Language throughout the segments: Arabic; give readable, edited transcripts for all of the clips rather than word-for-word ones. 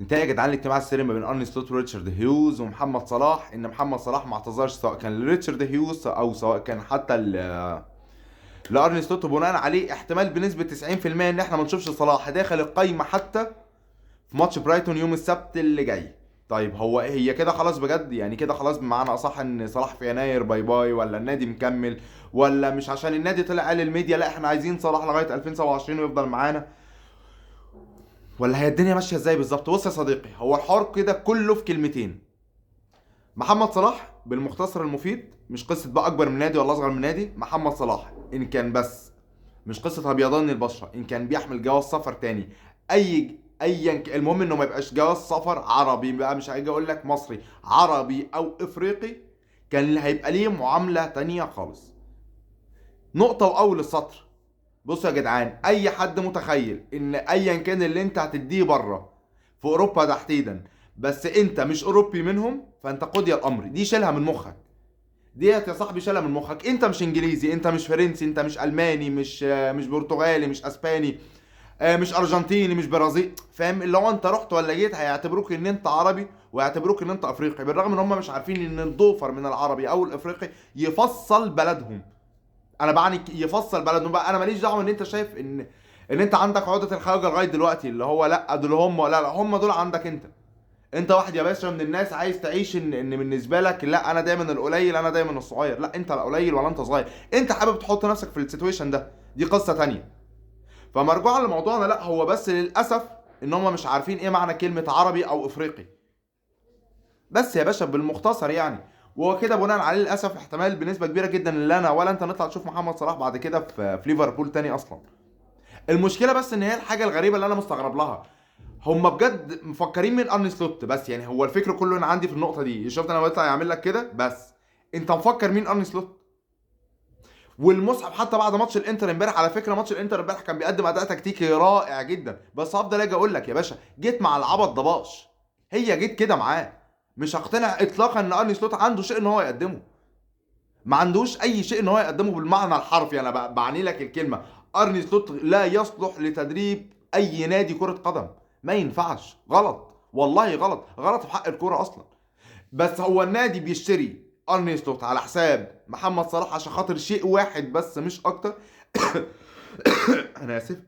انتهى يا جدعان الاجتماع السري ما بين ارني سلوت وريتشارد هيوز ومحمد صلاح، ان محمد صلاح ما اعتذرش سواء كان لريتشارد هيوز او سواء كان حتى لارني سلوت، بناء عليه احتمال بنسبه 90% ان احنا ما نشوفش صلاح داخل القايمه حتى في ماتش برايتون يوم السبت اللي جاي. طيب هي كده خلاص بجد؟ يعني كده خلاص بمعنى اصح ان صلاح في يناير باي باي، ولا النادي مكمل، ولا مش عشان النادي طلع قال الميديا لا احنا عايزين صلاح لغايه 2027 ويفضل معانا، ولا هي الدنيا ماشيه ازاي بالظبط؟ بص يا صديقي، هو الحوار كده كله في كلمتين. محمد صلاح بالمختصر المفيد، مش قصه بقى اكبر من نادي ولا اصغر من نادي. محمد صلاح ان كان بس مش قصه ابيضان البشره، ان كان بيحمل جواز سفر تاني المهم انه ما يبقاش جواز سفر عربي بقى، مش هاجي اقول لك مصري، عربي او افريقي، كان هيبقى ليه معامله تانية خالص. نقطه واول السطر. بصوا يا جدعان، اي حد متخيل ان ايا كان اللي انت هتديه بره في اوروبا تحديدا بس انت مش اوروبي منهم، فانت قضي الامر، دي شيلها من مخك. ديت يا صاحبي شيلها من مخك. انت مش انجليزي، انت مش فرنسي، انت مش الماني، مش برتغالي، مش اسباني، مش ارجنتيني، مش برازيل، فاهم؟ اللي هو انت رحت ولا جيت هيعتبروك ان انت عربي ويعتبروك ان انت افريقي، بالرغم ان هم مش عارفين ان الضوفر من العربي او الافريقي يفصل بلدهم. انا بعني يفصل بلدهم بقى، انا ماليش دعوه ان انت شايف ان انت عندك عقده الخواجه لغايه دلوقتي، اللي هو لا دول هم، لا هم دول عندك انت. انت واحد يا باشا من الناس عايز تعيش ان بالنسبه لك لا انا دايما القليل، انا دايما الصغير. لا انت لا قليل ولا انت صغير، انت حابب تحط نفسك في السيتويشن ده، دي قصه تانية. فمرجوعا لموضوعنا، لا هو بس للاسف ان هم مش عارفين ايه معنى كلمه عربي او افريقي. بس يا باشا بالمختصر يعني. وهو كده بناء عليه للاسف احتمال بنسبه كبيره جدا ان لا انا ولا انت نطلع نشوف محمد صلاح بعد كده في ليفربول تاني اصلا. المشكله بس ان هي الحاجه الغريبه اللي انا مستغرب لها، هم بجد مفكرين من ارني سلوت بس؟ يعني هو الفكر كله انا عندي في النقطه دي، شفت انا بطلع يعمل لك كده بس، انت مفكر مين ارني سلوت؟ والمصحف حتى بعد ماتش الانتر امبارح، على فكره ماتش الانتر امبارح كان بيقدم اداء تكتيكي رائع جدا، بس هفضل اجي اقول لك يا باشا جيت مع العبط ضباش، هي جيت كده معاه. مش هقتنع اطلاقا ان ارني سلوت عنده شيء ان هو يقدمه، ما عندوش اي شيء ان هو يقدمه بالمعنى الحرفي، انا بعني لك الكلمه. ارني سلوت لا يصلح لتدريب اي نادي كره قدم، ما ينفعش، غلط والله، غلط غلط في حق الكوره اصلا. بس هو النادي بيشتري ارني سلوت على حساب محمد صلاح عشان خاطر شيء واحد بس مش اكتر. انا اسف.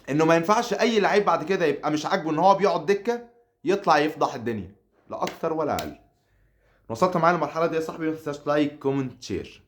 انه ما ينفعش اي لعيب بعد كده يبقى مش عاجبه ان هو بيقعد دكه يطلع يفضح الدنيا، لا اكتر ولا اقل. وصلت معايا المرحله دي يا صاحبي، ما تنساش لايك كومنت شير.